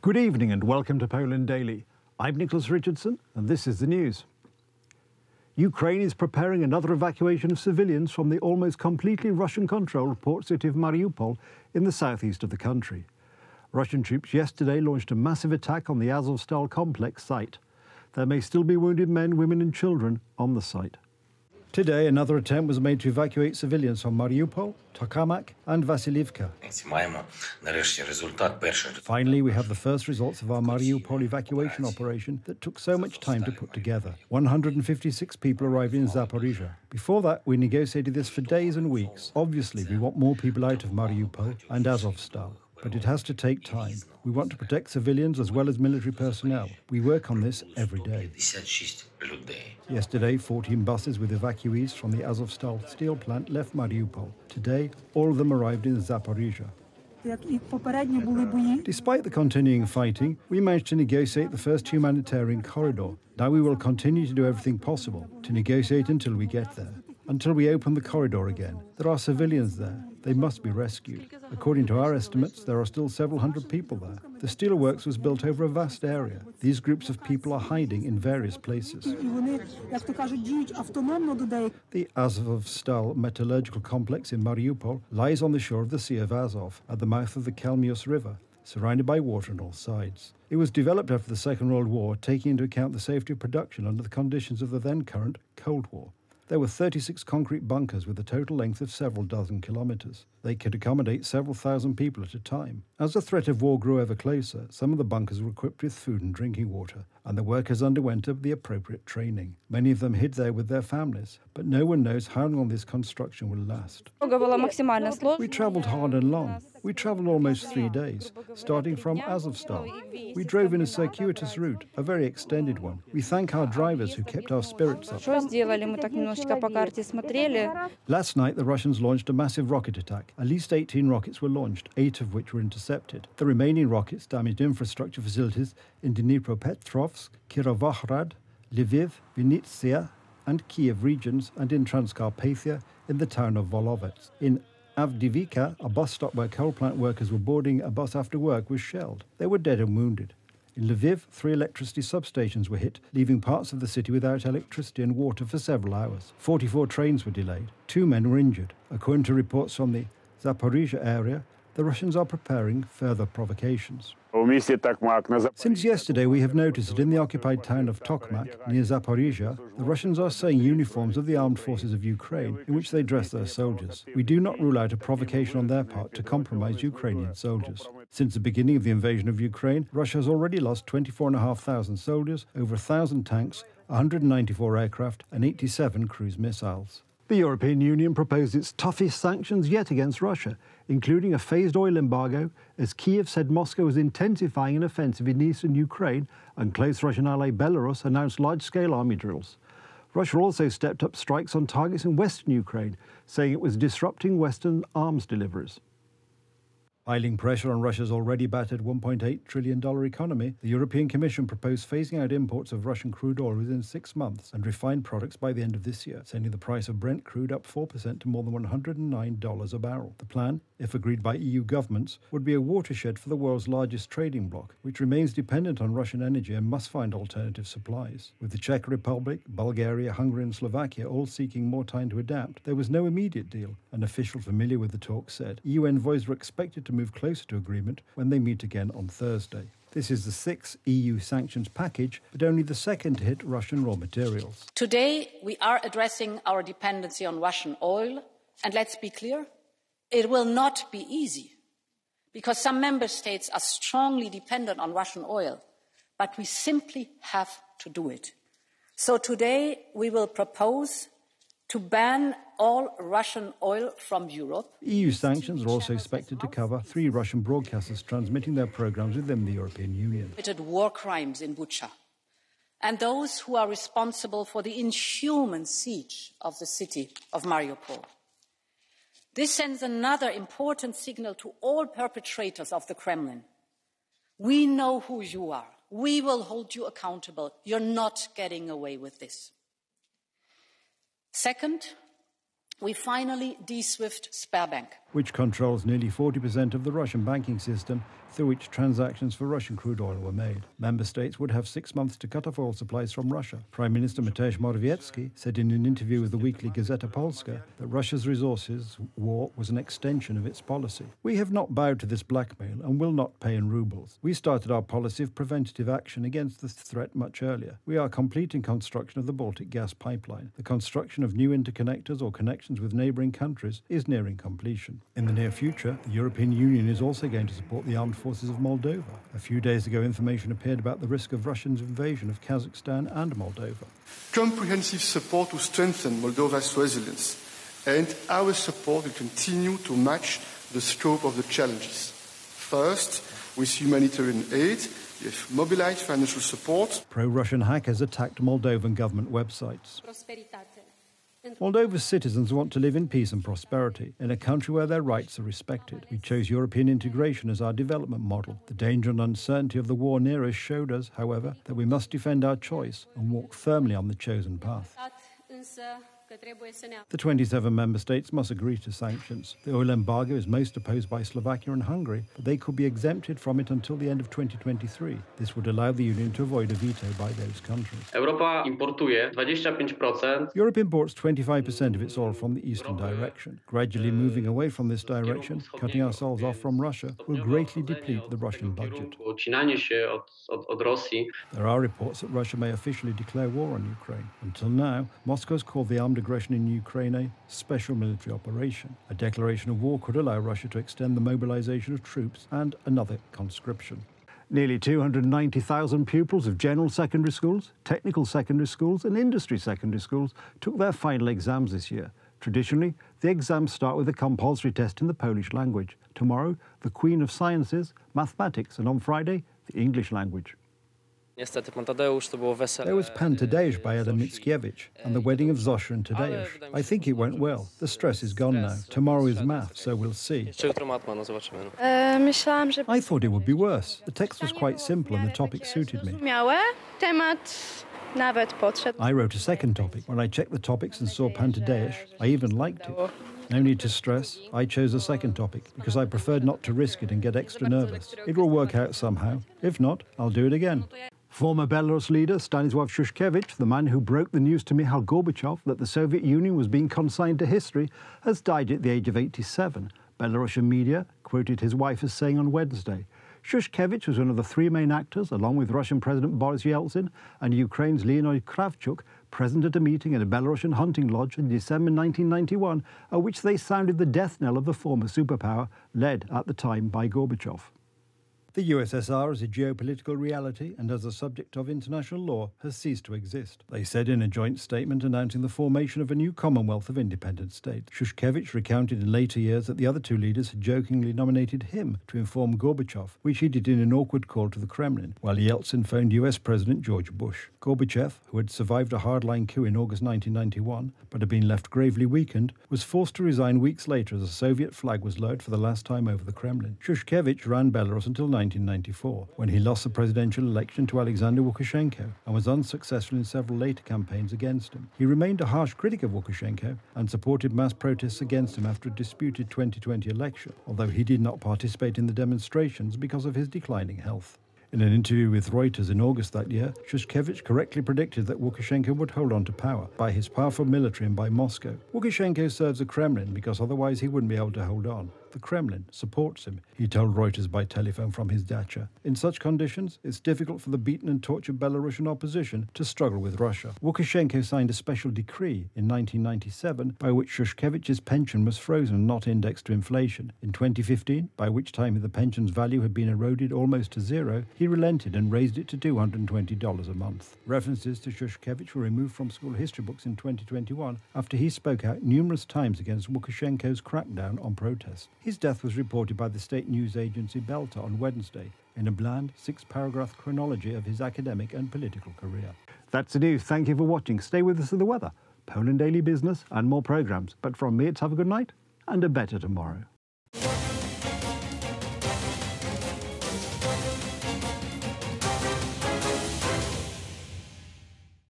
Good evening and welcome to Poland Daily. I'm Nicholas Richardson and this is the news. Ukraine is preparing another evacuation of civilians from the almost completely Russian-controlled port city of Mariupol in the southeast of the country. Russian troops yesterday launched a massive attack on the Azovstal complex site. There may still be wounded men, women and children on the site. Today, another attempt was made to evacuate civilians from Mariupol, Tokmak and Vasilivka. Finally, we have the first results of our Mariupol evacuation operation that took so much time to put together. 156 people arrived in Zaporozha. Before that, we negotiated this for days and weeks. Obviously, we want more people out of Mariupol and Azovstal, but it has to take time. We want to protect civilians as well as military personnel. We work on this every day. Yesterday, 14 buses with evacuees from the Azovstal steel plant left Mariupol. Today, all of them arrived in Zaporozha. Despite the continuing fighting, we managed to negotiate the first humanitarian corridor. Now we will continue to do everything possible to negotiate until we get there. Until we open the corridor again. There are civilians there. They must be rescued. According to our estimates, there are still several hundred people there. The steelworks was built over a vast area. These groups of people are hiding in various places. The Azovstal metallurgical complex in Mariupol lies on the shore of the Sea of Azov, at the mouth of the Kalmius River, surrounded by water on all sides. It was developed after the Second World War, taking into account the safety of production under the conditions of the then-current Cold War. There were 36 concrete bunkers with a total length of several dozen kilometres. They could accommodate several thousand people at a time. As the threat of war grew ever closer, some of the bunkers were equipped with food and drinking water, and the workers underwent the appropriate training. Many of them hid there with their families, but no one knows how long this construction will last. We travelled hard and long. We travelled almost 3 days, starting from Azovstal. We drove in a circuitous route, a very extended one. We thank our drivers who kept our spirits up. Last night, the Russians launched a massive rocket attack. At least 18 rockets were launched, 8 of which were intercepted. The remaining rockets damaged infrastructure facilities in Dnipropetrovsk, Kirovohrad, Lviv, Vinnytsia and Kiev regions, and in Transcarpathia in the town of Volovets. In Avdiivka, a bus stop where coal plant workers were boarding a bus after work, was shelled. They were dead and wounded. In Lviv, 3 electricity substations were hit, leaving parts of the city without electricity and water for several hours. 44 trains were delayed. 2 men were injured. According to reports from the Zaporozhia area, the Russians are preparing further provocations. Since yesterday, we have noticed that in the occupied town of Tokmak, near Zaporozhia, the Russians are saying uniforms of the armed forces of Ukraine, in which they dress their soldiers. We do not rule out a provocation on their part to compromise Ukrainian soldiers. Since the beginning of the invasion of Ukraine, Russia has already lost 24,500 soldiers, over 1,000 tanks, 194 aircraft and 87 cruise missiles. The European Union proposed its toughest sanctions yet against Russia, including a phased oil embargo, as Kiev said Moscow is intensifying an offensive in eastern Ukraine, and close Russian ally Belarus announced large-scale army drills. Russia also stepped up strikes on targets in western Ukraine, saying it was disrupting Western arms deliveries. Piling pressure on Russia's already battered $1.8 trillion economy, the European Commission proposed phasing out imports of Russian crude oil within 6 months and refined products by the end of this year, sending the price of Brent crude up 4% to more than $109 a barrel. The plan, if agreed by EU governments, would be a watershed for the world's largest trading bloc, which remains dependent on Russian energy and must find alternative supplies. With the Czech Republic, Bulgaria, Hungary and Slovakia all seeking more time to adapt, there was no immediate deal. An official familiar with the talks said EU envoys were expected to move closer to agreement when they meet again on Thursday. This is the 6th EU sanctions package, but only the second to hit Russian raw materials. Today, we are addressing our dependency on Russian oil, and let's be clear, it will not be easy, because some member states are strongly dependent on Russian oil, but we simply have to do it. So today, we will propose to ban all Russian oil from Europe. EU sanctions are also expected to cover 3 Russian broadcasters transmitting their programs within the European Union. Committed war crimes in Bucha, and those who are responsible for the inhuman siege of the city of Mariupol. This sends another important signal to all perpetrators of the Kremlin. We know who you are. We will hold you accountable. You're not getting away with this. Second, We finally de-SWIFT Sberbank, which controls nearly 40% of the Russian banking system through which transactions for Russian crude oil were made. Member states would have 6 months to cut off oil supplies from Russia. Prime Minister Mateusz Morawiecki said in an interview with the weekly Gazeta Polska that Russia's resources war was an extension of its policy. We have not bowed to this blackmail and will not pay in rubles. We started our policy of preventative action against the threat much earlier. We are completing construction of the Baltic gas pipeline. The construction of new interconnectors or connections with neighbouring countries is nearing completion. In the near future, the European Union is also going to support the armed forces of Moldova. A few days ago, information appeared about the risk of Russia's invasion of Kazakhstan and Moldova. Comprehensive support to strengthen Moldova's resilience, and our support will continue to match the scope of the challenges. First, with humanitarian aid, we have mobilized financial support. Pro-Russian hackers attacked Moldovan government websites. Moldova's citizens want to live in peace and prosperity, in a country where their rights are respected. We chose European integration as our development model. The danger and uncertainty of the war near us showed us, however, that we must defend our choice and walk firmly on the chosen path. The 27 member states must agree to sanctions. The oil embargo is most opposed by Slovakia and Hungary, but they could be exempted from it until the end of 2023. This would allow the Union to avoid a veto by those countries. Europe imports 25% of its oil from the eastern direction. Gradually moving away from this direction, cutting ourselves off from Russia, will greatly deplete the Russian budget. There are reports that Russia may officially declare war on Ukraine. Until now, Moscow's called the armed aggression in Ukraine a special military operation. A declaration of war could allow Russia to extend the mobilization of troops and another conscription. Nearly 290,000 pupils of general secondary schools, technical secondary schools and industry secondary schools took their final exams this year. Traditionally, the exams start with a compulsory test in the Polish language. Tomorrow, the Queen of Sciences, mathematics, and on Friday, the English language. There was Pan Tadeusz by Adam Mickiewicz and the wedding of Zosia and Tadeusz. I think it went well. The stress is gone now. Tomorrow is math, so we'll see. I thought it would be worse. The text was quite simple and the topic suited me. I wrote a second topic. When I checked the topics and saw Pan Tadeusz, I even liked it. No need to stress, I chose a second topic because I preferred not to risk it and get extra nervous. It will work out somehow. If not, I'll do it again. Former Belarus leader Stanisław Szuszkiewicz, the man who broke the news to Mikhail Gorbachev that the Soviet Union was being consigned to history, has died at the age of 87. Belarusian media quoted his wife as saying on Wednesday. Szuszkiewicz was one of the three main actors, along with Russian President Boris Yeltsin and Ukraine's Leonid Kravchuk, present at a meeting at a Belarusian hunting lodge in December 1991, at which they sounded the death knell of the former superpower, led at the time by Gorbachev. The USSR as a geopolitical reality and as a subject of international law has ceased to exist, they said in a joint statement announcing the formation of a new Commonwealth of independent states. Szuszkiewicz recounted in later years that the other two leaders had jokingly nominated him to inform Gorbachev, which he did in an awkward call to the Kremlin, while Yeltsin phoned US President George Bush. Gorbachev, who had survived a hardline coup in August 1991 but had been left gravely weakened, was forced to resign weeks later as a Soviet flag was lowered for the last time over the Kremlin. Szuszkiewicz ran Belarus until 1994, when he lost the presidential election to Alexander Lukashenko and was unsuccessful in several later campaigns against him. He remained a harsh critic of Lukashenko and supported mass protests against him after a disputed 2020 election, although he did not participate in the demonstrations because of his declining health. In an interview with Reuters in August that year, Szuszkiewicz correctly predicted that Lukashenko would hold on to power by his powerful military and by Moscow. Lukashenko serves the Kremlin because otherwise he wouldn't be able to hold on. The Kremlin supports him, he told Reuters by telephone from his dacha. In such conditions, it's difficult for the beaten and tortured Belarusian opposition to struggle with Russia. Lukashenko signed a special decree in 1997 by which Szuszkiewicz's pension was frozen and not indexed to inflation. In 2015, by which time the pension's value had been eroded almost to zero, he relented and raised it to $220 a month. References to Szuszkiewicz were removed from school history books in 2021 after he spoke out numerous times against Lukashenko's crackdown on protest. His death was reported by the state news agency Belta on Wednesday in a bland 6-paragraph chronology of his academic and political career. That's the news. Thank you for watching. Stay with us for the weather, Poland Daily Business and more programmes. But from me, it's have a good night and a better tomorrow.